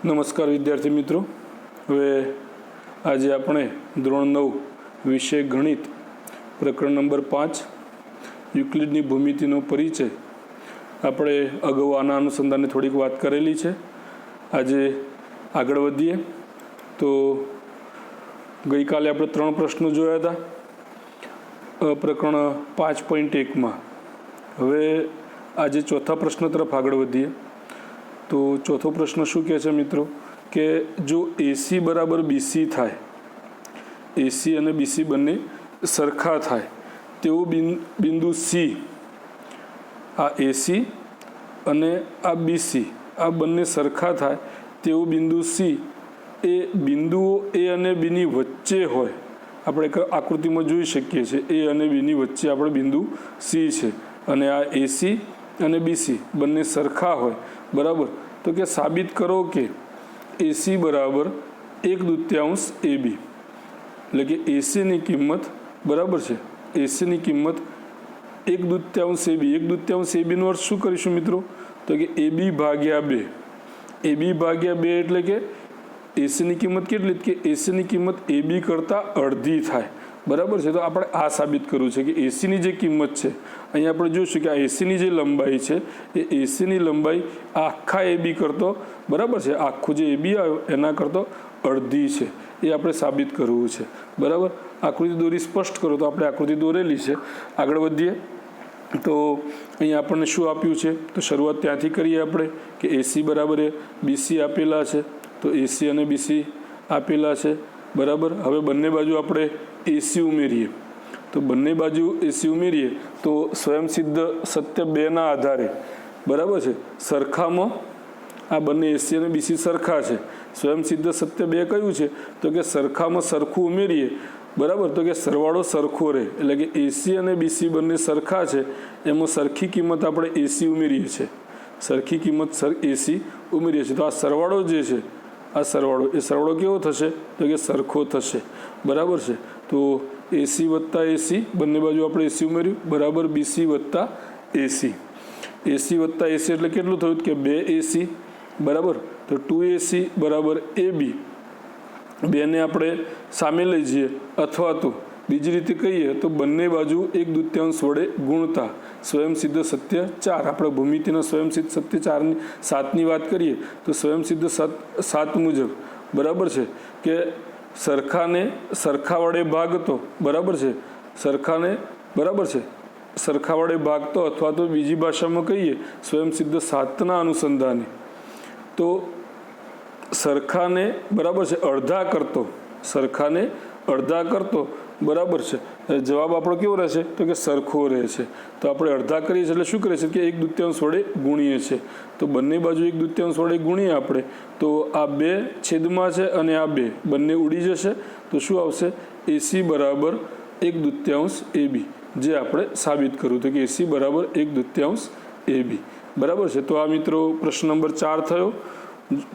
નમસ્કાર વિદ્યાર્થી મિત્રો, હવે આજે આપણે ધોરણ 9 વિષય ગણિત પ્રકરણ નંબર 5 યુક્લિડની ભૂમિતિનો પરિચય આપણે અગાઉ આના અનુસંધાને થોડીક વાત કરેલી છે. આજે આગળ વધીએ તો ગઈકાલે આપણે 3 પ્રશ્નો જોયા હતા પ્રકરણ 5.1માં. હવે આજે ચોથા પ્રશ્ન તરફ આગળ વધીએ તો ચોથો પ્રશ્ન શું કહે છે મિત્રો કે જો AC બરાબર BC થાય, AC અને BC બંને સરખા થાય તેવું બિંદુ C, આ AC અને આ BC આ બંને સરખા થાય તેવું બિંદુ C એ બિંદુઓ A અને Bની વચ્ચે હોય. આપણે આકૃતિમાં જોઈ શકીએ છીએ A અને Bની વચ્ચે આપણે બિંદુ C છે અને આ AC અને BC બંને સરખા હોય, બરાબર. તો કે સાબિત કરો કે AC બરાબર 1/2 AB, એટલે કે ACની કિંમત બરાબર છે, ACની કિંમત 1/2 AB. 1/2 ABનો અર્થ શું કરીશું મિત્રો? તો કે AB ભાગ્યા 2. AB ભાગ્યા 2 એટલે કે ACની કિંમત કેટલી? કે ACની કિંમત AB કરતાં અડધી થાય, બરાબર છે. તો આપણે આ સાબિત કરવું છે કે ACની જે કિંમત છે, અહીંયા આપણે જોઈશું કે આ ACની જે લંબાઈ છે એ ACની લંબાઈ આખા AB કરતો, બરાબર છે, આખું જે AB આવ્યો એના કરતો અડધી છે. એ આપણે સાબિત કરવું છે, બરાબર. આકૃતિ દોરી સ્પષ્ટ કરો તો આપણે આકૃતિ દોરેલી છે. આગળ વધીએ તો અહીંયા આપણને શું આપ્યું છે? તો શરૂઆત ત્યાંથી કરીએ આપણે કે AC બરાબર BC આપેલા છે, તો AC અને BC આપેલા છે, બરાબર. હવે બંને બાજુ આપણે AC ઉમેરીએ તો બંને બાજુ AC ઉમેરીએ તો સ્વયંસિદ્ધ સત્ય 2ના આધારે, બરાબર છે, સરખામાં આ બંને AC અને BC સરખા છે. સ્વયંસિદ્ધ સત્ય 2 કયું છે? તો કે સરખામાં સરખું ઉમેરીએ, બરાબર, તો કે સરવાળો સરખો રહે. એટલે કે AC અને BC બંને સરખા છે, એમાં સરખી કિંમત આપણે AC ઉમેરીએ છીએ, સરખી કિંમત AC ઉમેરીએ છીએ. તો આ સરવાળો જે છે, આ સરવાળો, એ સરવાળો કેવો થશે? તો કે સરખો થશે, બરાબર છે. તો AC વત્તા AC બંને બાજુ આપણે AC ઉમેર્યું, બરાબર, BC વત્તા AC. AC વત્તા AC એટલે કેટલું થયું? કે 2AC, બરાબર. તો 2AC બરાબર AB. 2ને આપણે સામે લઈ જઈએ અથવા તો બીજી રીતે કહીએ તો બંને બાજુ 1/2 વડે ગુણતા સ્વયંસિદ્ધ સત્ય 4. આપણે ભૂમિતિના સ્વયંસિદ્ધ સત્ય 7ની વાત કરીએ તો સ્વયંસિદ્ધ 7 મુજબ, બરાબર છે, કે સરખાને સરખા વડે ભાગતો, બરાબર છે, સરખાને, બરાબર છે, સરખા વડે ભાગતો અથવા તો બીજી ભાષામાં કહીએ સ્વયંસિદ્ધ 7ના અનુસંધાને તો સરખાને, બરાબર છે, અડધા કરતો, સરખાને અડધા કરતો, બરાબર છે. જવાબ આપણો કેવો રહેશે? તો કે સરખો રહે છે. તો આપણે અડધા કરીએ છીએ એટલે શું કરીએ છીએ? કે 1/2 વડે ગુણીએ છીએ. તો બંને બાજુ 1/2 વડે ગુણીએ આપણે તો આ 2 છેદમાં છે અને આ 2 બંને ઉડી જશે. તો શું આવશે? AC બરાબર 1/2 AB, જે આપણે સાબિત કર્યું હતું કે AC બરાબર 1/2 AB, બરાબર છે. તો આ મિત્રો પ્રશ્ન નંબર 4 થયો.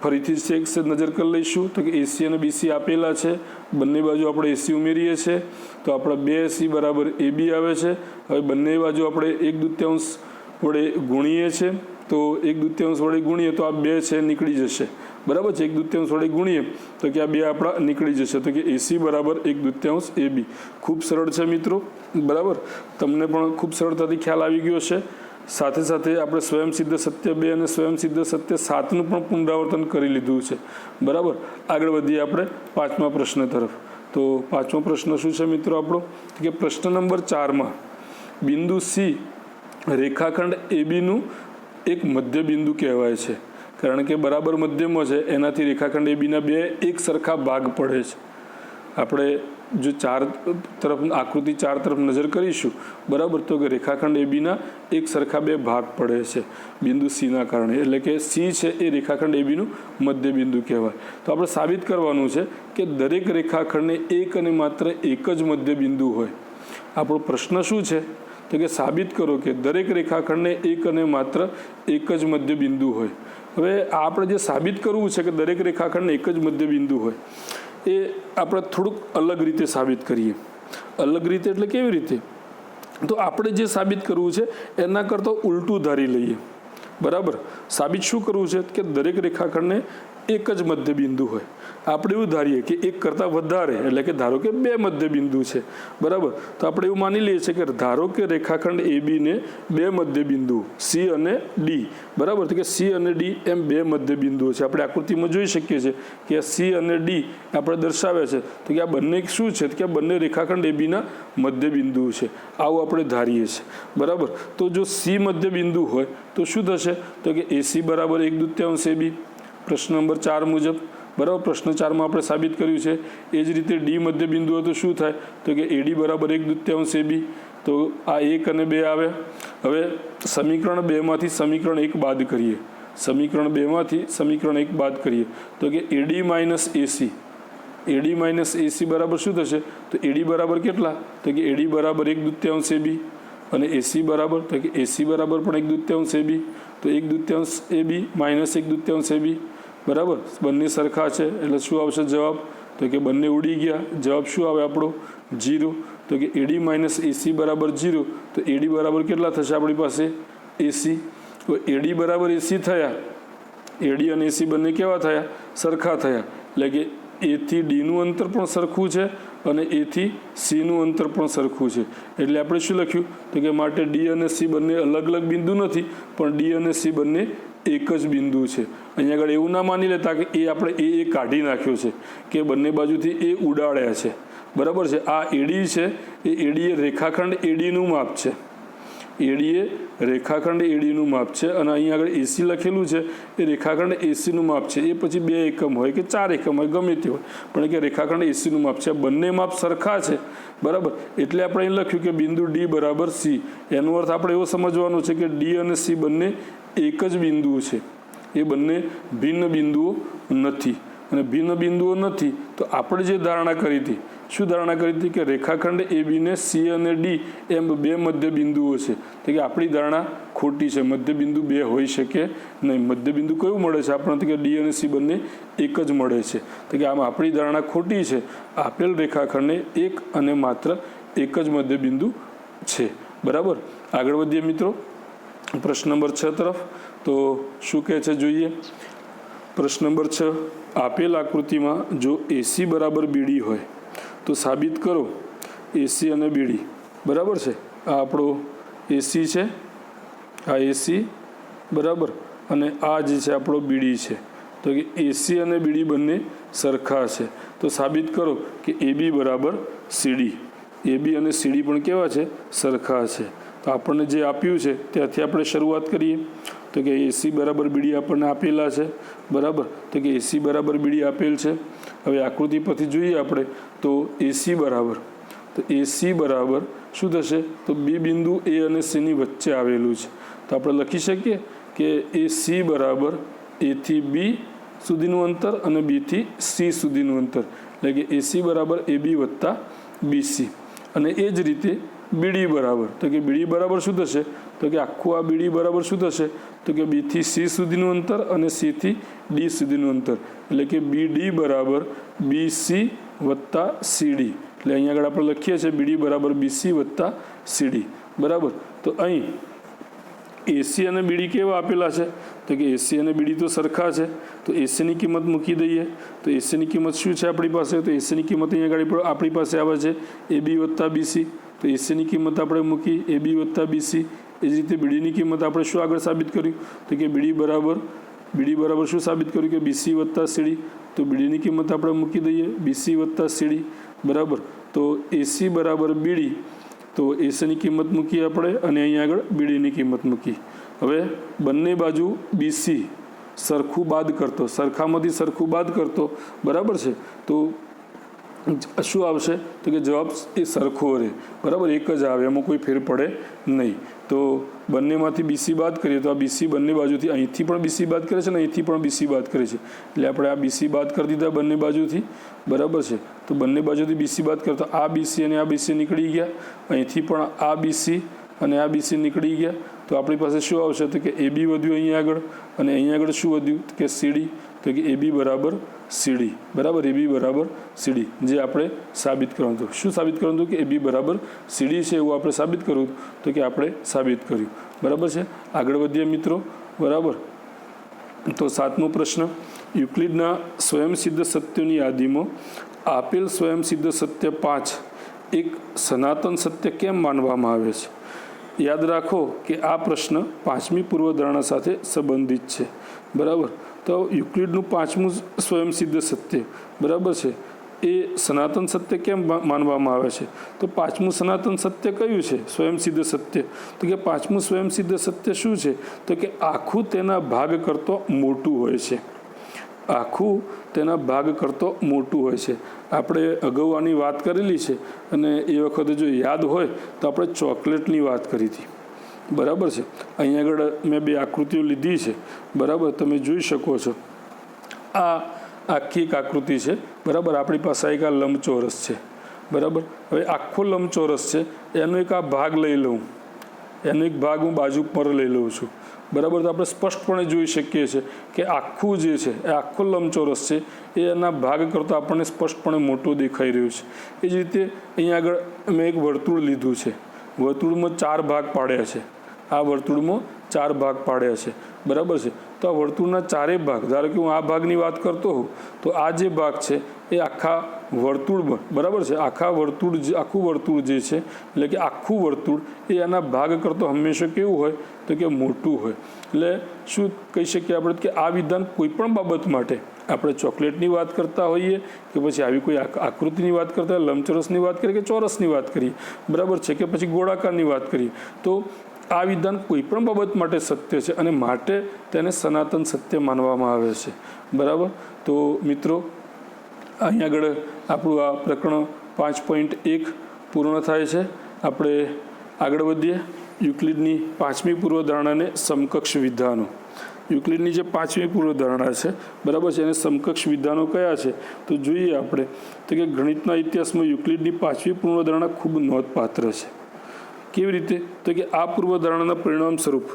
ફરીથી એક નજર કરી લઈશું તો કે AC અને BC આપેલા છે, બંને બાજુ આપણે AC ઉમેરીએ છીએ તો આપણે 2AC બરાબર AB આવે છે. હવે બંને બાજુ આપણે 1/2 વડે ગુણીએ છીએ તો 1/2 વડે ગુણીએ તો આ 2 છે નીકળી જશે, બરાબર છે. 1/2 વડે ગુણીએ તો કે આ 2 આપણા નીકળી જશે. તો કે AC બરાબર 1/2 AB. ખૂબ સરળ છે મિત્રો, બરાબર. તમને પણ ખૂબ સરળતાથી ખ્યાલ આવી ગયો છે. સાથે સાથે આપણે સ્વયંસિદ્ધ સત્ય 2 અને સ્વયંસિદ્ધ સત્ય 7નું પણ પુનરાવર્તન કરી લીધું છે, બરાબર. આગળ વધીએ આપણે 5મા પ્રશ્ન તરફ. તો 5મો પ્રશ્ન શું છે મિત્રો આપણો? કે પ્રશ્ન નંબર 4માં બિંદુ C રેખાખંડ ABનું એક મધ્ય બિંદુ કહેવાય છે, કારણ કે બરાબર મધ્યમાં છે એનાથી રેખાખંડ ABના 2 એક સરખા ભાગ પડે છે. આપણે જો 4 તરફ આકૃતિ 4 તરફ નજર કરીશું, બરાબર, તો કે રેખાખંડ ABના એક સરખા 2 ભાગ પડે છે બિંદુ Cના કારણે. એટલે કે C છે એ રેખાખંડ ABનું મધ્ય બિંદુ કહેવાય. તો આપણે સાબિત કરવાનું છે કે દરેક રેખાખંડને એક અને માત્ર એક જ મધ્ય બિંદુ હોય. આપણો પ્રશ્ન શું છે? તો કે સાબિત કરો કે દરેક રેખાખંડને એક અને માત્ર એક જ મધ્ય બિંદુ હોય. હવે આપણે જે સાબિત કરવું છે કે દરેક રેખાખંડને એક જ મધ્ય બિંદુ હોય એ આપણે થોડુંક અલગ રીતે સાબિત કરીએ. અલગ રીતે એટલે કેવી રીતે? તો આપણે જે સાબિત કરવું છે એના કરતાં ઉલટું ધારી લઈએ, બરાબર. સાબિત શું કરવું છે કે દરેક રેખાખંડને એક જ મધ્યબિંદુ હોય. આપણે એવું ધારીએ કે એક કરતાં વધારે, એટલે કે ધારો કે બે મધ્યબિંદુ છે, બરાબર. તો આપણે એવું માની લઈએ છીએ કે ધારો કે રેખાખંડ AB ને બે મધ્યબિંદુ C અને D, બરાબર. તો કે C અને D એમ બે મધ્યબિંદુઓ છે. આપણે આકૃતિમાં જોઈ શકીએ છીએ કે આ C અને D આપણે દર્શાવે છે. તો કે આ બંને શું છે? તો કે આ બંને રેખાખંડ ABના મધ્યબિંદુ છે. આવું આપણે ધારીએ છીએ, બરાબર. તો જો C મધ્યબિંદુ હોય તો શું થશે? તો કે AC બરાબર 1/2 AB, પ્રશ્ન નંબર 4 મુજબ, બરાબર. પ્રશ્ન 4માં આપણે સાબિત કર્યું છે. એ જ રીતે D મધ્યબિંદુ હોય તો શું થાય? તો કે AD બરાબર 1/2 AB. તો આ 1 અને 2 આવે. હવે સમીકરણ 2માંથી સમીકરણ 1 બાદ કરીએ. સમીકરણ 2માંથી સમીકરણ 1 બાદ કરીએ તો કે AD minus AC, AD minus AC બરાબર શું થશે? તો AD બરાબર કેટલા? તો કે AD બરાબર 1/2 AB અને AC બરાબર, તો કે AC બરાબર પણ 1/2 AB. તો 1/2 AB માઇનસ 1/2 AB, બરાબર. બંને સરખા છે એટલે શું આવશે જવાબ? તો કે બંને ઉડી ગયા. જવાબ શું આવે આપણો? 0. તો કે AD માઇનસ AC બરાબર 0. તો AD બરાબર કેટલા થશે આપણી પાસે? AC. તો AD બરાબર AC થયા. AD અને AC બંને કેવા થયા? સરખા થયા. એટલે કે A થી D નું અંતર પણ સરખું છે અને A થી C નું અંતર પણ સરખું છે. એટલે આપણે શું લખ્યું? તો કે માટે D અને C બંને અલગ અલગ બિંદુ નથી, પણ D અને C બંને એક જ બિંદુ છે. અહીંયા આગળ એવું ના માની લેતા કે એ આપણે એ કાઢી નાખ્યો છે, કે બંને બાજુથી એ ઉડાડ્યા છે, બરાબર છે. આ AD છે, એ AD એ રેખાખંડ ADનું માપ છે. AD એ રેખાખંડ ADનું માપ છે અને અહીંયા આગળ AC લખેલું છે એ રેખાખંડ ACનું માપ છે. એ પછી 2 એકમ હોય કે 4 એકમ હોય, ગમે તે હોય, પણ કે રેખાખંડ ACનું માપ છે. બંને માપ સરખા છે, બરાબર. એટલે આપણે અહીં લખ્યું કે બિંદુ D બરાબર C. એનો અર્થ આપણે એવો સમજવાનો છે કે D અને C બંને એક જ બિંદુ છે. એ બંને ભિન્ન બિંદુઓ નથી. અને ભિન્ન બિંદુઓ નથી તો આપણે જે ધારણા કરી હતી, શું ધારણા કરી હતી? કે રેખાખંડ ABને C અને D એમ બે મધ્ય બિંદુઓ છે. તો કે આપણી ધારણા ખોટી છે. મધ્યબિંદુ બે હોઈ શકે નહીં. મધ્યબિંદુ કયું મળે છે આપણને? તો કે D અને C બંને એક જ મળે છે. તો કે આમાં આપણી ધારણા ખોટી છે. આપેલ રેખાખંડને એક અને માત્ર એક જ મધ્યબિંદુ છે, બરાબર. આગળ વધીએ મિત્રો પ્રશ્ન નંબર 6 તરફ. તો શું કહે છે જોઈએ. પ્રશ્ન નંબર 6, આપેલ આકૃતિમાં જો AC બરાબર BD હોય તો સાબિત કરો AC અને BD, બરાબર છે. આ આપણો AC છે, આ AC, બરાબર, અને આ જે છે આપણો BD છે. તો કે AC અને BD બંને સરખા છે. તો સાબિત કરો કે AB બરાબર CD. AB અને CD પણ કેવા છે? સરખા છે. તો આપણને જે આપ્યું છે ત્યાંથી આપણે શરૂઆત કરીએ. તો કે AC બરાબર BD આપણને આપેલા છે, બરાબર. તો કે AC બરાબર BD આપેલ છે. હવે આકૃતિ પરથી જોઈએ આપણે તો AC બરાબર, તો AC બરાબર શું થશે? તો B બિંદુ A અને C ની વચ્ચે આવેલું છે. તો આપણે લખી શકીએ કે AC બરાબર A થી B સુધીનું અંતર અને B થી C સુધીનું અંતર, એટલે કે AC બરાબર AB વત્તા BC. અને એ જ રીતે BD બરાબર, તો કે BD બરાબર શું થશે? તો કે આખું આ BD બરાબર શું થશે? તો કે B થી C સુધીનું અંતર અને C થી D સુધીનું અંતર, એટલે કે BD બરાબર BC વત્તા CD. એટલે અહીંયા આગળ આપણે લખીએ છીએ BD બરાબર BC વત્તા CD, બરાબર. તો અહીં AC અને BD કેવા આપેલા છે? તો કે AC અને BD તો સરખા છે. તો AC ની કિંમત મૂકી દઈએ. તો AC ની કિંમત શું છે આપણી પાસે? તો AC ની કિંમત અહીંયા આગળ આપણી પાસે આવે છે AB વત્તા BC. તો AC ની કિંમત આપણે મૂકી AB વત્તા BC. એ જ રીતે BD ની કિંમત આપણે શું આગળ સાબિત કર્યું? તો કે BD બરાબર શું સાબિત કર્યું? કે BC વત્તા CD. તો BD ની કિંમત આપણે મૂકી દઈએ BC વત્તા CD, બરાબર. તો AC બરાબર BD. તો AC ની કિંમત મૂકી આપણે અને અહીંયા આગળ BD ની કિંમત મૂકી. હવે બંને બાજુ BC સરખું બાદ કરતો, સરખામાંથી સરખું બાદ કરતો, બરાબર છે. તો શું આવશે? તો કે જવાબ એ સરખો રહે, બરાબર, એક જ આવે, એમાં કોઈ ફેર પડે નહીં. તો બંનેમાંથી BC બાદ કરીએ તો આ BC બંને બાજુથી અહીંથી પણ BC બાદ કરે છે અને અહીંથી પણ BC બાદ કરે છે. એટલે આપણે આ BC બાદ કરી દીધા બંને બાજુથી, બરાબર છે. તો બંને બાજુથી BC બાદ કરતા આ BC અને આ BC નીકળી ગયા. અહીંથી પણ આ BC અને આ BC નીકળી ગયા. તો આપણી પાસે શું આવશે? તો કે AB વધ્યું અહીંયા આગળ, અને અહીંયા આગળ શું વધ્યું? કે CD. તો કે AB બરાબર CD, બરાબર. AB બરાબર CD જે આપણે સાબિત કરવાનું હતું. શું સાબિત કરવાનું હતું? કે AB બરાબર CD છે એવું આપણે સાબિત કરવું. તો કે આપણે સાબિત કર્યું, બરાબર છે. આગળ વધીએ મિત્રો, બરાબર. તો 7મો પ્રશ્ન, યુક્લિડના સ્વયંસિદ્ધ સત્યોની યાદીમાં આપેલ સ્વયંસિદ્ધ સત્ય 5 એક સનાતન સત્ય કેમ માનવામાં આવે છે? યાદ રાખો કે આ પ્રશ્ન 5મી પૂર્વધારણા સાથે સંબંધિત છે, બરાબર. તો યુક્લિડનું 5મું સ્વયંસિદ્ધ સત્ય, બરાબર છે, એ સનાતન સત્ય કેમ માનવામાં આવે છે? તો 5મું સનાતન સત્ય કયું છે? સ્વયંસિદ્ધ સત્ય. તો કે 5મું સ્વયંસિદ્ધ સત્ય શું છે? તો કે આખું તેના ભાગ કરતો મોટું હોય છે. આખું તેના ભાગ કરતો મોટું હોય છે. આપણે અગાઉ આની વાત કરેલી છે અને એ વખતે જો યાદ હોય તો આપણે ચોકલેટની વાત કરી હતી, બરાબર છે. અહીં આગળ મેં 2 આકૃતિઓ લીધી છે, બરાબર. તમે જોઈ શકો છો આ આખી એક આકૃતિ છે, બરાબર. આપણી પાસે એક આ લંબચોરસ છે, બરાબર. હવે આખો લંબચોરસ છે, એનો એક આ ભાગ લઈ લઉં, એનો એક ભાગ હું બાજુ પર લઈ લઉં છું, બરાબર. તો આપણે સ્પષ્ટપણે જોઈ શકીએ છીએ કે આખું જે છે એ આખો લંબચોરસ છે એ એના ભાગ કરતાં આપણને સ્પષ્ટપણે મોટું દેખાઈ રહ્યું છે. એ જ રીતે અહીંયા આગળ મેં એક વર્તુળ લીધું છે, વર્તુળમાં 4 ભાગ પાડ્યા છે. આ વર્તુળમાં 4 ભાગ પાડ્યા છે, બરાબર છે. તો આ વર્તુળના 4 ભાગ, ધારો કે હું આ ભાગની વાત કરતો હોઉં તો આ જે ભાગ છે એ આખા વર્તુળમાં, બરાબર છે, આખું વર્તુળ જે છે એટલે કે આખું વર્તુળ એ એના ભાગ કરતો હંમેશા કેવું હોય તો કે મોટું હોય. એટલે શું કહી શકીએ આપણે કે આ વિધાન કોઈ પણ બાબત માટે, આપણે ચોકલેટની વાત કરતા હોઈએ કે પછી આવી કોઈ આકૃતિની વાત કરતા હોય, લંબચોરસની વાત કરીએ કે ચોરસની વાત કરીએ, બરાબર છે, કે પછી ગોળાકારની વાત કરીએ, તો આ વિધાન કોઈ પણ બાબત માટે સત્ય છે અને માટે તેને સનાતન સત્ય માનવામાં આવે છે, બરાબર. તો મિત્રો અહીં આગળ આપણું આ પ્રકરણ 5.1 પૂર્ણ થાય છે. આપણે આગળ વધીએ. યુક્લિડની 5મી પૂર્વધારણાને સમકક્ષ વિધાનો. યુક્લિડની જે 5મી પૂર્વધારણા છે, બરાબર છે, એને સમકક્ષ વિધાનો કયા છે તો જોઈએ આપણે તો કે ગણિતના ઇતિહાસમાં યુક્લિડની 5મી પૂર્વધારણા ખૂબ નોંધપાત્ર છે. કેવી રીતે? તો કે આ પૂર્વધારણાના પરિણામ સ્વરૂપ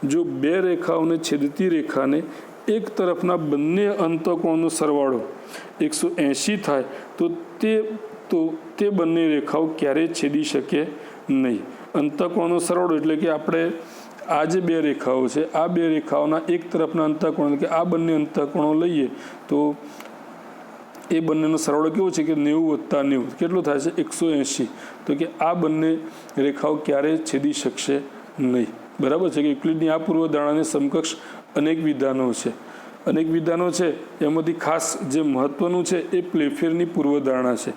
જો 2 રેખાઓને છેદતી રેખાને એક તરફના બંને અંતઃકોણનો સરવાળો 180 થાય તો તે બંને રેખાઓ ક્યારેય છેદી શકે નહીં. અંતઃકોણનો સરવાળો એટલે કે આપણે આ જે 2 રેખાઓ છે, આ 2 રેખાઓના એક તરફના અંતઃકોણ એટલે કે આ બંને અંતઃકોણો લઈએ તો એ બંનેનો સરવાળો કેવો છે કે 90 + 90 કેટલું થાય છે? 180. તો કે આ બંને રેખાઓ ક્યારેય છેદી શકશે નહીં, બરાબર છે. કે યુક્લિડની આ પૂર્વધારણાને સમકક્ષ અનેક વિધાનો છે. અનેક વિધાનો છે એમાંથી ખાસ જે મહત્વનું છે એ પ્લેફેરની પૂર્વધારણા છે.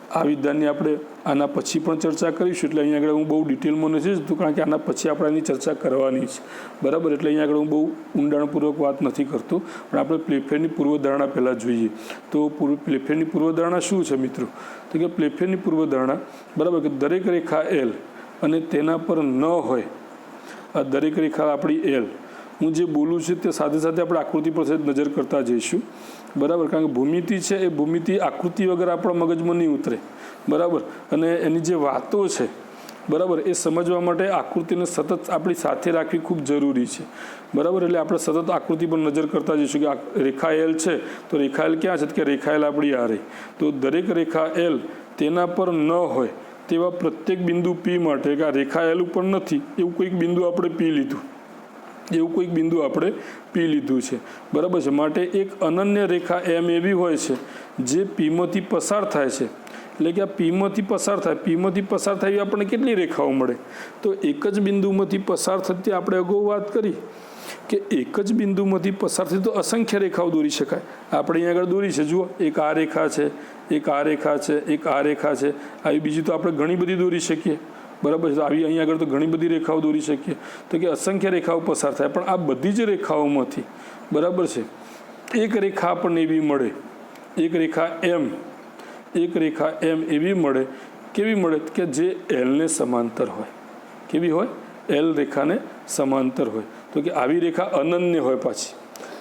આ વિધાનની આપણે આના પછી પણ ચર્ચા કરીશું, એટલે અહીંયા આગળ હું બહુ ડિટેલમાં નથી જતું કારણ કે આના પછી આપણે એની ચર્ચા કરવાની છે, બરાબર. એટલે અહીંયા આગળ હું બહુ ઊંડાણપૂર્વક વાત નથી કરતો, પણ આપણે પ્લેફેરની પૂર્વધારણા પહેલાં જોઈએ. તો પ્લેફેરની પૂર્વધારણા શું છે મિત્રો? તો કે પ્લેફેરની પૂર્વધારણા, બરાબર, કે દરેક રેખા એલ અને તેના પર ન હોય, આ દરેક રેખા આપણી એલ, હું જે બોલું છું તે સાથે સાથે આપણે આકૃતિ પર નજર કરતા જઈશું, બરાબર. કારણ કે ભૂમિતિ છે એ ભૂમિતિ આકૃતિ વગર આપણા મગજમાં નહીં ઉતરે, બરાબર. અને એની જે વાતો છે, બરાબર, એ સમજવા માટે આકૃતિને સતત આપણી સાથે રાખવી ખૂબ જરૂરી છે, બરાબર. એટલે આપણે સતત આકૃતિ પર નજર કરતા જઈશું કે આ રેખા એલ છે તો રેખા એલ ક્યાં છે કે રેખા એલ આપણી આ રહી. તો દરેક રેખા એલ તેના પર ન હોય તેવા પ્રત્યેક બિંદુ પી માટે, કે આ રેખા એલ ઉપર નથી એવું કોઈક બિંદુ આપણે પી લીધું, છે, બરાબર છે. માટે એક અનન્ય રેખા એમ એવી હોય છે જે પીમાંથી પસાર થાય છે. એટલે કે આ પીમાંથી પસાર થાય આપણને કેટલી રેખાઓ મળે? તો એક જ બિંદુમાંથી પસાર થતી આપણે અગાઉ વાત કરી કે એક જ બિંદુમાંથી પસાર થતી તો અસંખ્ય રેખાઓ દોરી શકાય. આપણે અહીંયા આગળ દોરી છે, જુઓ, એક આ રેખા છે, એક આ રેખા છે, એક આ રેખા છે, આવી બીજી તો આપણે ઘણી બધી દોરી શકીએ, બરાબર છે. આવી અહીંયા આગળ તો ઘણી બધી રેખાઓ દોરી શકીએ. તો કે અસંખ્ય રેખાઓ પસાર થાય, પણ આ બધી જ રેખાઓમાંથી, બરાબર છે, એક રેખા આપણને એવી મળે, એક રેખા એમ એવી મળે. કેવી મળે? કે જે એલને સમાંતર હોય. કેવી હોય? એલ રેખાને સમાંતર હોય. તો કે આવી રેખા અનન્ય હોય, પાછી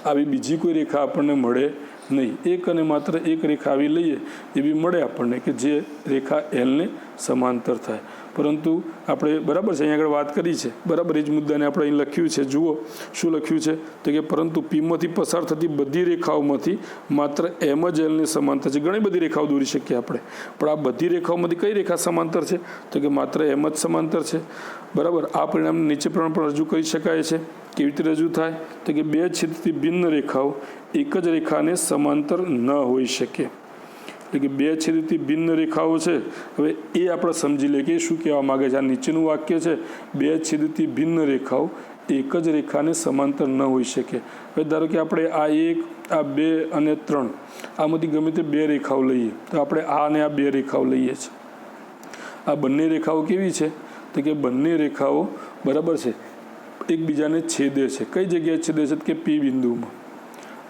આવી બીજી કોઈ રેખા આપણને મળે નહીં. એક અને માત્ર એક રેખા આવી લઈએ એવી મળે આપણને કે જે રેખા એલને સમાંતર થાય. પરંતુ આપણે બરાબર છે અહીંયા આગળ વાત કરી છે, બરાબર એ જ મુદ્દાને આપણે અહીં લખ્યું છે. જુઓ શું લખ્યું છે તો કે પરંતુ પીમાંથી પસાર થતી બધી રેખાઓમાંથી માત્ર એમ જ એલની સમાંતર છે. ઘણી બધી રેખાઓ દોરી શકીએ આપણે, પણ આ બધી રેખાઓમાંથી કઈ રેખા સમાંતર છે તો કે માત્ર એમ જ સમાંતર છે. બરાબર, આ પરિણામ નીચે પ્રમાણે પણ રજૂ કરી શકાય છે. કેવી રીતે રજૂ થાય તો કે બે છેદથી ભિન્ન રેખાઓ એક જ રેખાને સમાંતર ન હોઈ શકે. એટલે કે બે છેદથી ભિન્ન રેખાઓ છે. હવે એ આપણે સમજી લઈએ કે શું કહેવા માગે છે. આ નીચેનું વાક્ય છે, બે છેદથી ભિન્ન રેખાઓ એક જ રેખાને સમાંતર ન હોઈ શકે. હવે ધારો કે આપણે આ 1, આ 2 અને 3 આમાંથી ગમે તે બે રેખાઓ લઈએ તો આપણે આ અને આ બે રેખાઓ લઈએ છીએ. આ બંને રેખાઓ કેવી છે તો કે બંને રેખાઓ બરાબર છે એકબીજાને છેદે છે. કઈ જગ્યાએ છેદે છે કે પી બિંદુમાં.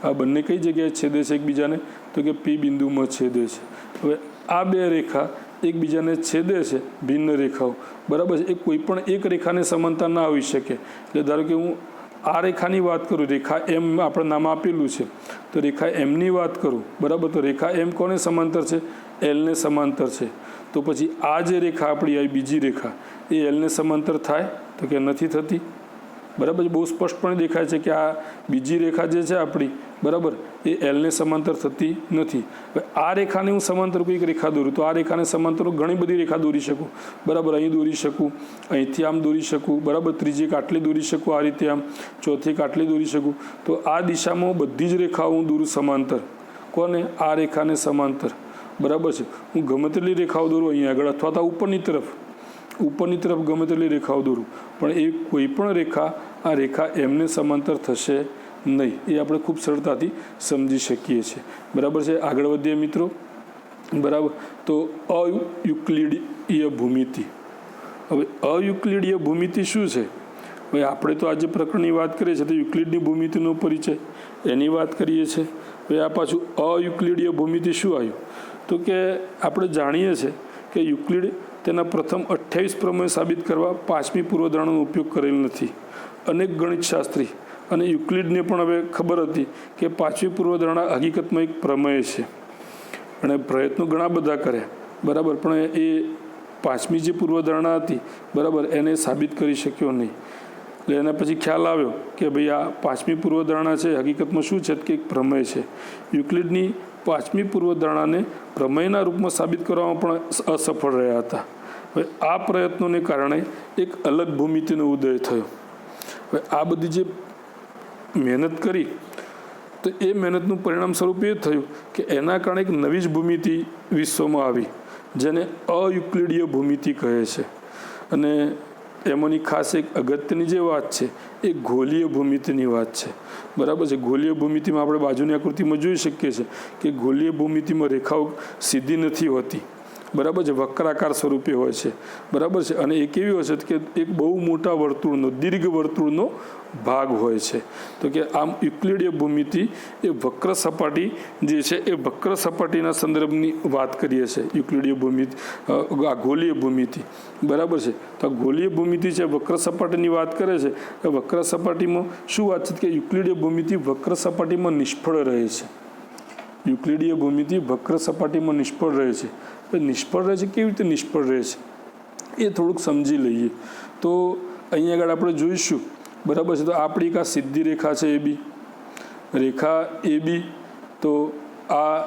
આ બંને કઈ જગ્યાએ છેદે છે એકબીજાને તો કે પી બિંદુમાં છેદે છે. હવે આ બે રેખા એકબીજાને છેદે છે, ભિન્ન રેખાઓ બરાબર છે. એ કોઈ પણ એક રેખાને સમાંતર ના હોઈ શકે. એટલે ધારો કે હું આ રેખાની વાત કરું, રેખા એમ આપણે નામ આપેલું છે, તો રેખા એમની વાત કરું બરાબર, તો રેખા એમ કોને સમાંતર છે? એલને સમાંતર છે. તો પછી આ જે રેખા આપણી આવી બીજી રેખા એ એલને સમાંતર થાય તો કે નથી થતી. બરાબર, બહુ સ્પષ્ટપણે દેખાય છે કે આ બીજી રેખા જે છે આપણી બરાબર એ એલને સમાંતર થતી નથી. હવે આ રેખાને હું સમાંતર કોઈક રેખા દોરું તો આ રેખાને સમાંતર ઘણી બધી રેખા દોરી શકું. બરાબર, અહીં દોરી શકું, અહીંથી આમ દોરી શકું, બરાબર, ત્રીજી આટલી દોરી શકું, આ રીતે આમ ચોથી આટલી દોરી શકું. તો આ દિશામાં બધી જ રેખાઓ હું દોરું સમાંતર. કોને? આ રેખાને સમાંતર. બરાબર છે. હું ગમે તેટલી રેખાઓ દોરું અહીંયા આગળ અથવા તો ઉપરની તરફ ગમે તેટલી રેખાઓ દોરું, પણ એ કોઈ પણ રેખા આ રેખા એમને સમાંતર થશે નહીં. એ આપણે ખૂબ સરળતાથી સમજી શકીએ છીએ. બરાબર છે. આગળ વધીએ મિત્રો. બરાબર, તો અયુક્લિડીય ભૂમિતિ. હવે અયુક્લિડીય ભૂમિતિ શું છે? હવે આપણે તો આજે પ્રકરણની વાત કરીએ છીએ તો યુક્લિડની ભૂમિતિનો પરિચય એની વાત કરીએ છીએ. હવે આ પાછું અયુક્લિડીય ભૂમિતિ શું આવ્યું તો કે આપણે જાણીએ છીએ કે યુક્લિડ તેના પ્રથમ 28 પ્રમેય સાબિત કરવા 5મી પૂર્વધારણાનો ઉપયોગ કરેલ નથી. અનેક ગણિતશાસ્ત્રી અને યુક્લિડને પણ હવે ખબર હતી કે 5મી પૂર્વધારણા હકીકતમાં એક પ્રમેય છે અને પ્રયત્નો ઘણા બધા કર્યા બરાબર, પણ એ 5મી જે પૂર્વધારણા હતી બરાબર એને સાબિત કરી શક્યો નહીં. એટલે એના પછી ખ્યાલ આવ્યો કે ભાઈ આ 5મી પૂર્વધારણા છે હકીકતમાં શું છે કે એક પ્રમેય છે. યુક્લિડની 5મી પૂર્વધારણાને પ્રમેયના રૂપમાં સાબિત કરવામાં પણ અસફળ રહ્યા હતા. હવે આ પ્રયત્નોને કારણે એક અલગ ભૂમિતિનો ઉદય થયો. હવે આ બધી જે મહેનત કરી તો એ મહેનતનું પરિણામ સ્વરૂપ એ થયું કે એના કારણે એક નવી જ ભૂમિતિ વિશ્વમાં આવી જેને અયુક્લિડીય ભૂમિતિ કહે છે. અને એમાંની ખાસ એક અગત્યની જે વાત છે એ ગોલીય ભૂમિતિની વાત છે. બરાબર છે. ગોલીય ભૂમિતિમાં આપણે બાજુની આકૃતિમાં જોઈ શકીએ છીએ કે ગોલીય ભૂમિતિમાં રેખાઓ સીધી નથી હોતી. બરાબર છે. વક્રાકાર સ્વરૂપે હોય છે. બરાબર છે. અને એ કેવી હોય છે કે એક બહુ મોટા વર્તુળનો દીર્ઘ વર્તુળનો ભાગ હોય છે. તો કે આમ યુક્લિડીય ભૂમિતિ એ વક્ર સપાટી જે છે એ વક્ર સપાટીના સંદર્ભની વાત કરીએ છીએ. યુક્લિડીય ભૂમિતિ આ ગોલીય ભૂમિતિ બરાબર છે. તો આ ગોલીય ભૂમિતિ છે વક્ર સપાટીની વાત કરે છે. એ વક્ર સપાટીમાં શું વાત છે કે યુક્લિડીય ભૂમિતિ વક્ર સપાટીમાં નિષ્ફળ રહે છે. યુક્લિડીય ભૂમિતિ વક્ર સપાટીમાં નિષ્ફળ રહે છે. નિષ્ફળ રહે છે કેવી રીતે નિષ્ફળ રહે છે એ થોડુંક સમજી લઈએ. તો અહીંયા આગળ આપણે જોઈશું બરાબર છે. તો આપણી એક આ સીધી રેખા છે એ બી રેખા એ બી, તો આ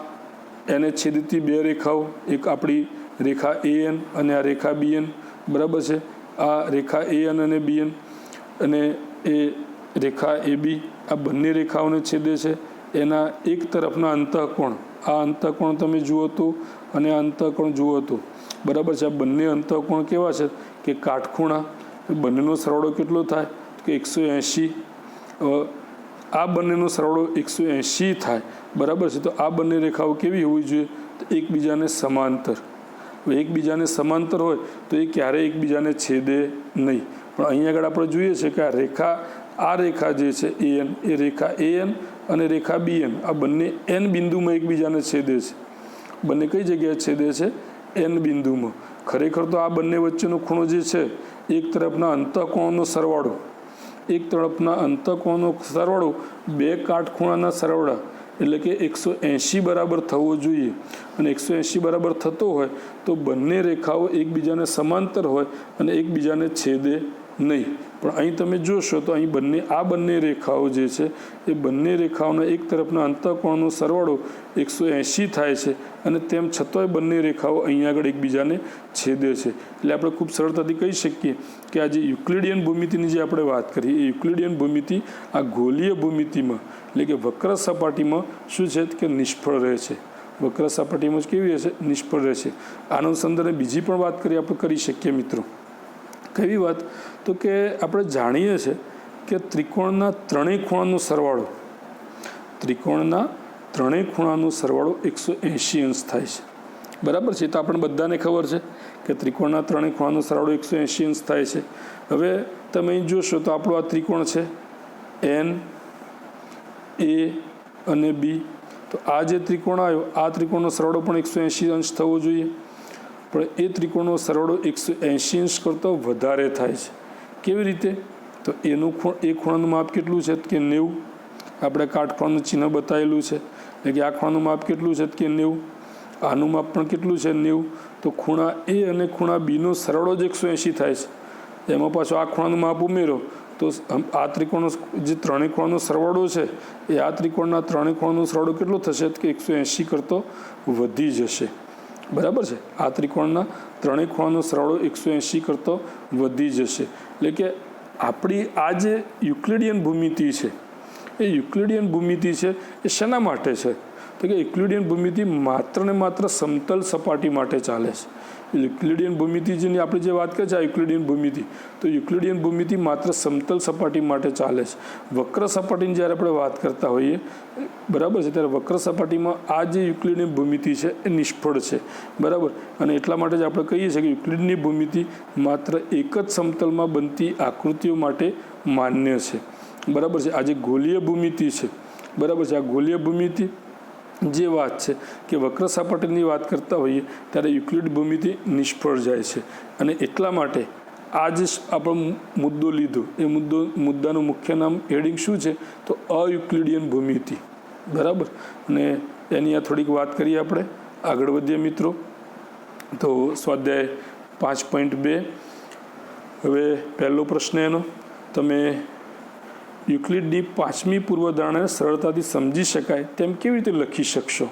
એને છેદતી બે રેખાઓ, એક આપણી રેખા AN અને આ રેખા BN બરાબર છે. આ રેખા AN અને BN અને એ રેખા AB આ બંને રેખાઓને છેદે છે. એના એક તરફના અંતઃકોણ, આ અંતઃકોણ તમે જુઓ તો અને આ અંતઃકોણ જુઓ તો બરાબર છે. આ બંને અંતઃકોણ કેવા છે કે કાટખૂણા. બંનેનો સરવાળો કેટલો થાય કે 180. આ બંનેનો સરવાળો 180 થાય બરાબર છે. તો આ બંને રેખાઓ કેવી હોવી જોઈએ તો એકબીજાને સમાંતર. એકબીજાને સમાંતર હોય તો એ ક્યારેય એકબીજાને છેદે નહીં. પણ અહીંયા આગળ આપણે જોઈએ છે કે આ રેખા જે છે AN એ રેખા AN અને રેખા BN આ બંને N બિંદુમાં એકબીજાને છેદે છે. બંને કઈ જગ્યાએ છેદે છે? N બિંદુમાં. ખરેખર તો આ બંને વચ્ચેનો ખૂણો જે છે એક તરફના અંતઃકોણનો સરવાળો બે કાટખૂણાના સરવાળા એટલે કે 180 બરાબર થવો જોઈએ, અને 180 બરાબર થતો હોય તો બંને રેખાઓ એકબીજાને સમાંતર હોય અને એકબીજાને છેદે નહીં. પણ અહીં તમે જોશો તો અહીં આ બંને રેખાઓ જે છે એ બંને રેખાઓના એક તરફના અંતઃકોણનો સરવાળો 180 થાય છે, અને તેમ છતાંય બંને રેખાઓ અહીં આગળ એકબીજાને છેદે છે. એટલે આપણે ખૂબ સરળતાથી કહી શકીએ કે આ જે યુક્લિડિયન ભૂમિતિની જે આપણે વાત કરી એ યુક્લિડિયન ભૂમિતિ આ ગોલીય ભૂમિતિમાં એટલે કે વક્ર સપાટીમાં શું છે કે નિષ્ફળ રહે છે. વક્ર સપાટીમાં કેવી રહે છે? નિષ્ફળ રહે છે. આના સંદર્ભે બીજી પણ વાત આપણે કરી શકીએ મિત્રો. કેવી વાત? તો કે આપણે જાણીએ છીએ કે ત્રિકોણના ત્રણેય ખૂણાનો સરવાળો 180 અંશ થાય છે. બરાબર છે? તો આપણને બધાને ખબર છે કે ત્રિકોણના ત્રણેય ખૂણાનો સરવાળો 180 અંશ થાય છે. હવે તમે અહીં જોશો તો આપણો આ ત્રિકોણ છે N, A અને B. તો આ જે ત્રિકોણ આવ્યો આ ત્રિકોણનો સરવાળો પણ 180 અંશ થવો જોઈએ, પણ એ ત્રિકોણનો સરવાળો 180 અંશ કરતો વધારે થાય છે. કેવી રીતે? તો એ ખૂણાનું માપ કેટલું છે કે 90. આપણે કાટખૂણાનું ચિહ્ન બતાવેલું છે, એટલે કે આ ખૂણાનું માપ કેટલું છે કે 90. આનું માપ પણ કેટલું છે? 90. તો ખૂણા A અને ખૂણા Bનો સરવાળો જ 180 થાય છે. એમાં પાછો આ ખૂણાનું માપ ઉમેરો તો આ ત્રિકોણનો જે ત્રણેય ખૂણાનો સરવાળો છે એ આ ત્રિકોણના ત્રણેય ખૂણાનો સરવાળો કેટલો થશે કે 180 કરતો વધી જશે. બરાબર છે? આ ત્રિકોણના ત્રણેય ખૂણાનો સરવાળો 180 કરતો વધી જશે. એટલે કે આપણી આ જે યુક્લિડિયન ભૂમિતિ છે એ યુક્લિડિયન ભૂમિતિ છે એ શેના માટે છે? તો કે યુક્લિડિયન ભૂમિતિ માત્ર ને માત્ર સમતલ સપાટી માટે ચાલે છે. યુક્લિડિયન ભૂમિતિ જેની આપણે જે વાત કરીએ છીએ યુક્લિડિયન ભૂમિતિ, તો યુક્લિડિયન ભૂમિતિ માત્ર સમતલ સપાટી માટે ચાલે છે. વક્ર સપાટીની જ્યારે આપણે વાત કરતા હોઈએ, બરાબર છે, ત્યારે વક્ર સપાટીમાં આ જે યુક્લિડિયન ભૂમિતિ છે એ નિષ્ફળ છે. બરાબર? અને એટલા માટે જ આપણે કહીએ છીએ કે યુક્લિડની ભૂમિતિ માત્ર એક જ સમતલમાં બનતી આકૃતિઓ માટે માન્ય છે. બરાબર છે? આ જે ગોલીય ભૂમિતિ છે, બરાબર છે, આ ગોલીય ભૂમિતિ જે વાત છે કે વક્ર સપાટીની વાત કરતા હોઈએ ત્યારે યુક્લિડ ભૂમિતિ નિષ્ફળ જાય છે. અને એટલા માટે આ જે આપણો મુદ્દો લીધો એ મુદ્દાનું મુખ્ય નામ હેડિંગ શું છે? તો અયુક્લિડિયન ભૂમિતિ. બરાબર? અને એની આ થોડીક વાત કરીએ આપણે. આગળ વધીએ મિત્રો. તો સ્વાધ્યાય 5.2. હવે પહેલો પ્રશ્ન એનો, તમે યુક્લિડની પાંચમી પૂર્વધારણાને સરળતાથી સમજી શકાય તેમ કેવી રીતે લખી શકશો?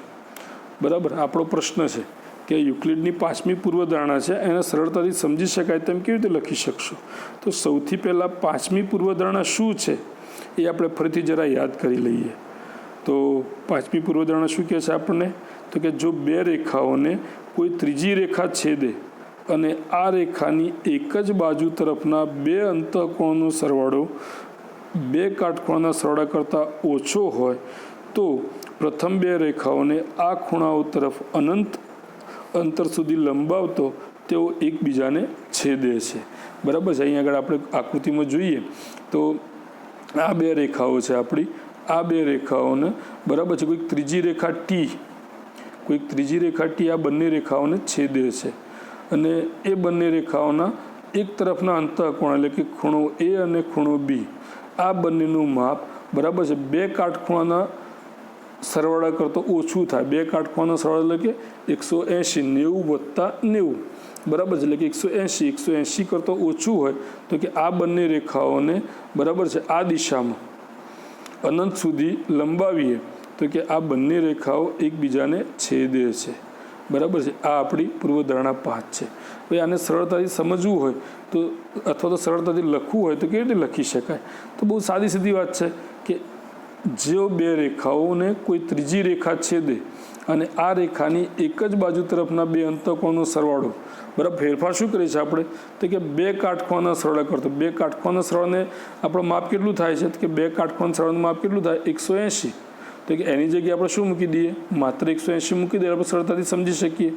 બરાબર? આપણો પ્રશ્ન છે કે યુક્લિડની પાંચમી પૂર્વધારણા છે એને સરળતાથી સમજી શકાય તેમ કેવી રીતે લખી શકશો? તો સૌથી પહેલાં પાંચમી પૂર્વધારણા શું છે એ આપણે ફરીથી જરા યાદ કરી લઈએ. તો પાંચમી પૂર્વધારણા શું કહે છે આપણને? તો કે જો બે રેખાઓને કોઈ ત્રીજી રેખા છેદે અને આ રેખાની એક જ બાજુ તરફના બે અંતઃકોણનો સરવાળો બે કાટખૂણાના સરવાળા કરતાં ઓછો હોય તો પ્રથમ બે રેખાઓને આ ખૂણાઓ તરફ અનંત અંતર સુધી લંબાવતો તેઓ એકબીજાને છેદે છે. બરાબર છે? અહીં આગળ આપણે આકૃતિમાં જોઈએ તો આ બે રેખાઓ છે આપણી. આ બે રેખાઓને, બરાબર છે, કોઈક ત્રીજી રેખા ટી આ બંને રેખાઓને છેદે છે, અને એ બંને રેખાઓના એક તરફના અંતઃકોણ એટલે કે ખૂણો A અને ખૂણો B આ બંનેનું માપ, બરાબર છે, બે કાટખૂણાના સરવાળા કરતો ઓછું થાય. બે કાટખૂણાના સરવાળા એટલે કે 180, 90 + 90. બરાબર છે? એટલે કે 180 કરતો ઓછું હોય તો કે આ બંને રેખાઓને, બરાબર છે, આ દિશામાં અનંત સુધી લંબાવીએ તો કે આ બંને રેખાઓ એકબીજાને છેદે છે. બરાબર છે? આ આપણી પૂર્વધારણા 5 છે. ભાઈ આને સરળતાથી સમજવું હોય તો અથવા તો સરળતાથી લખવું હોય તો કેવી રીતે લખી શકાય? તો બહુ સાદી સીધી વાત છે કે જો બે રેખાઓને કોઈ ત્રીજી રેખા છેદે અને આ રેખાની એક જ બાજુ તરફના બે અંતઃકોણનો સરવાળો, બરાબર, ફેરફાર શું કરીએ છીએ આપણે? તો કે બે કાટખૂણાના સરવાળા કરતો. બે કાટખૂણાના સરવાળાને આપણું માપ કેટલું થાય છે? કે બે કાટખૂણાના સરવાળાનું માપ કેટલું થાય? 180. તો કે એની જગ્યાએ આપણે શું મૂકી દઈએ? માત્ર 180 મૂકી દઈએ. આપણે સરળતાથી સમજી શકીએ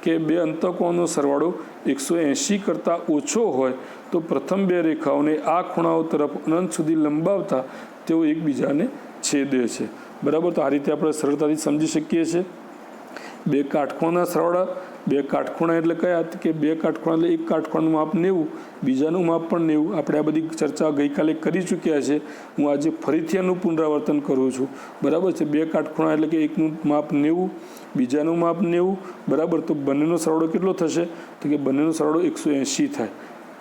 કે બે અંતઃકોણનો સરવાળો 180 કરતાં ઓછો હોય તો પ્રથમ બે રેખાઓને આ ખૂણાઓ તરફ અનંત સુધી લંબાવતા તેઓ એકબીજાને છેદે છે. બરાબર? તો આ રીતે આપણે સરળતાથી સમજી શકીએ છીએ. બે કાટખૂણાના સરવાળા, બે કાટખૂણા એટલે કયા કે બે કાટખૂણા એટલે એક કાટખૂણાનું માપ 90, બીજાનું માપ પણ 90. આપણે આ બધી ચર્ચા ગઈકાલે કરી ચૂક્યા છે. હું આજે ફરીથી આનું પુનરાવર્તન કરું છું. બરાબર છે. બે કાટખૂણા એટલે કે એકનું માપ 90, બીજાનું માપ 90. બરાબર. તો બંનેનો સરવાળો કેટલો થશે તો કે બંનેનો સરવાળો 180 થાય.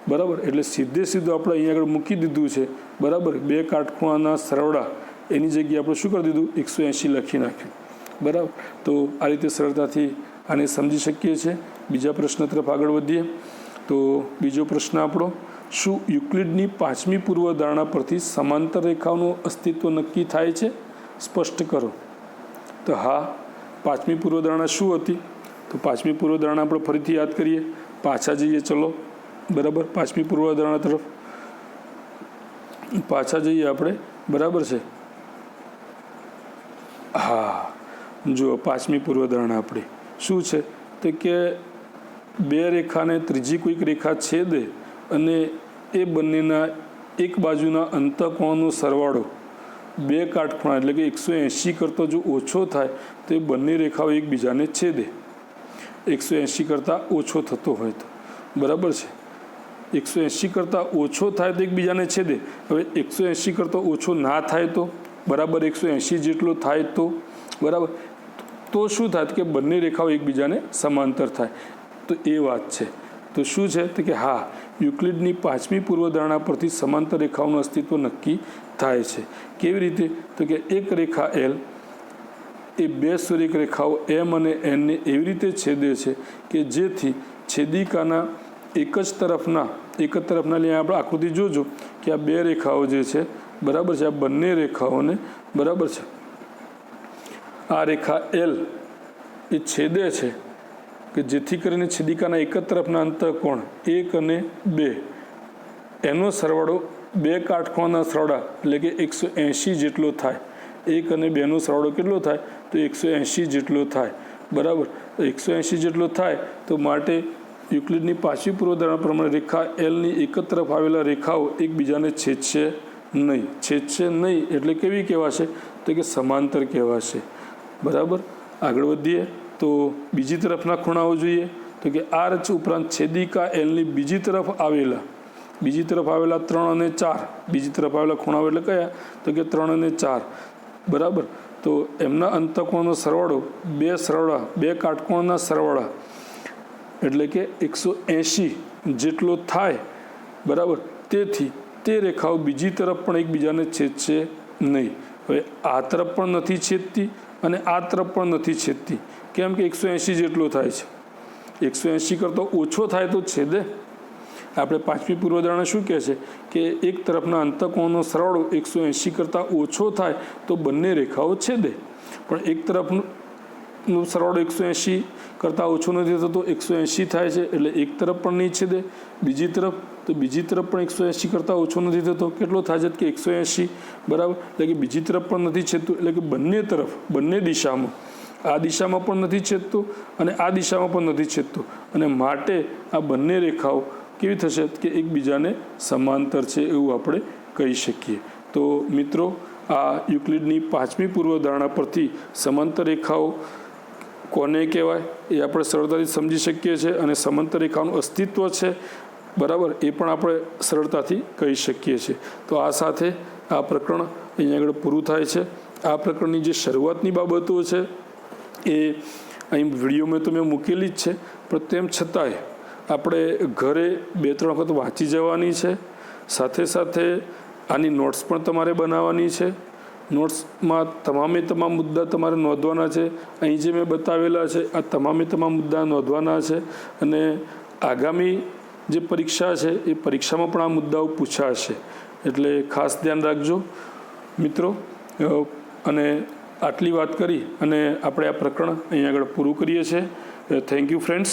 બરાબર. એટલે સીધું આપણે અહીંયા આગળ મૂકી દીધું છે. બરાબર. બે કાટખૂણાના સરવાળા એની જગ્યાએ આપણે શું કરી દીધું 180 લખી નાખ્યું. બરાબર. તો આ રીતે સરળતાથી આને સમજી શકીએ છીએ. બીજા પ્રશ્ન તરફ આગળ વધીએ. તો બીજો પ્રશ્ન આપણો, શું યુક્લિડની 5મી પૂર્વધારણા પરથી સમાંતર રેખાઓનું અસ્તિત્વ નક્કી થાય છે? સ્પષ્ટ કરો. તો હા, 5મી પૂર્વધારણા શું હતી? તો 5મી પૂર્વધારણા આપણે ફરીથી યાદ કરીએ, પાછા જઈએ. ચલો. બરાબર. 5મી પૂર્વધારણા તરફ પાછા જઈએ આપણે. બરાબર છે. હા, જુઓ 5મી પૂર્વધારણા આપણી શું છે તો કે બે રેખાને ત્રીજી કોઈક રેખા છેદે અને એ બંનેના એક બાજુના અંતઃકોણનો સરવાળો બે કાટખૂણા એટલે કે 180 કરતાં જો ઓછો થાય તો એ બંને રેખાઓ એકબીજાને છેદે. 180 કરતાં ઓછો થતો હોય તો. બરાબર છે. 180 કરતાં ઓછો થાય તો એકબીજાને છેદે. હવે 180 કરતાં ઓછો ના થાય તો, બરાબર 180 જેટલો થાય તો, બરાબર, તો શું થાય કે બંને રેખાઓ એકબીજાને સમાંતર થાય. તો એ વાત છે. તો શું છે તો કે હા, યુક્લિડની 5મી પૂર્વધારણા પરથી સમાંતર રેખાઓનું અસ્તિત્વ નક્કી થાય છે. કેવી રીતે તો કે એક રેખા L એ બે સ્વરેખ રેખાઓ M અને N ને એવી રીતે છેદે છે કે જેથી છેદિકાના એક જ તરફના લઈને આપણે આકૃતિ જોજો કે આ બે રેખાઓ જે છે, બરાબર છે, આ બંને રેખાઓને, બરાબર છે, આ રેખા L એ છેદે છે કે જેથી કરીને છેદિકાના એક જ તરફના અંતઃકોણ 1 અને 2 એનો સરવાળો બે કાટખૂણાના સરવાળા એટલે કે 180 જેટલો થાય. 1 અને 2નો સરવાળો કેટલો થાય તો 180 જેટલો થાય. બરાબર. 180 જેટલો થાય તો માટે યુક્લિડની 5મી પૂર્વધારણા પ્રમાણે રેખા Lની એક જ તરફ આવેલા રેખાઓ એકબીજાને છેદશે નહીં. એટલે કેવી કહેવાશે તો કે સમાંતર કહેવાશે. બરાબર. આગળ વધીએ તો બીજી તરફના ખૂણાઓ જોઈએ તો કે આ રચ ઉપરાંત છેદિકા Lની બીજી તરફ આવેલા 3 અને 4 બીજી તરફ આવેલા ખૂણાઓ એટલે કયા તો કે 3 અને 4. બરાબર. તો એમના અંતઃકોણનો સરવાળો બે કાટકોણના સરવાળા એટલે કે 180 જેટલો થાય. બરાબર. તેથી તે રેખાઓ બીજી તરફ પણ એકબીજાને છેદશે નહીં. હવે આ તરફ પણ નથી છેદતી અને આ તરફ પણ નથી છેદતી. કેમ કે 180 જેટલો થાય છે. 180 કરતાં ઓછો થાય તો છેદે. આપણે 5મી પૂર્વધારણા શું કહે છે કે એક તરફના અંતઃકોણનો સરવાળો 180 કરતાં ઓછો થાય તો બંને રેખાઓ છેદે. પણ એક તરફનો સરવાળો 180 કરતાં ઓછો નથી થતો, 180 થાય છે એટલે એક તરફ પણ નહીં છેદે. બીજી તરફ પણ 180 કરતાં ઓછો નથી થતો. કેટલો થાય છે કે 180. બરાબર. એટલે કે બીજી તરફ પણ નથી છેદતું. એટલે કે બંને દિશામાં, આ દિશામાં પણ નથી છેદતું અને આ દિશામાં પણ નથી છેદતું. અને માટે આ બંને રેખાઓ કેવી થશે કે એકબીજાને સમાંતર છે એવું આપણે કહી શકીએ. તો મિત્રો, આ યુક્લિડની 5મી પૂર્વધારણા પરથી સમાંતર રેખાઓ કોને કહેવાય એ આપણે સરળતાથી સમજી શકીએ છીએ અને સમાંતર રેખાનું અસ્તિત્વ છે, બરાબર, એ પણ આપણે સરળતાથી કહી શકીએ છીએ. તો આ સાથે આ પ્રકરણ અહીંયા આગળ પૂરું થાય છે. આ પ્રકરણની જે શરૂઆતની બાબતો છે એ અહીં વિડીયોમાં તો મેં મૂકેલી જ છે, પણ તેમ છતાંય આપણે ઘરે 2-3 વખત વાંચી જવાની છે. સાથે આની નોટ્સ પણ તમારે બનાવવાની છે. નોટ્સમાં તમામ મુદ્દા તમારે નોંધવાના છે. અહીં જે મેં બતાવેલા છે આ તમામ મુદ્દા નોંધવાના છે. અને આગામી જે પરીક્ષા છે એ પરીક્ષામાં પણ આ મુદ્દાઓ પૂછાશે. એટલે ખાસ ધ્યાન રાખજો મિત્રો. અને આટલી વાત કરી અને આપણે આ પ્રકરણ અહીં આગળ પૂરું કરીએ છીએ. Thank you friends.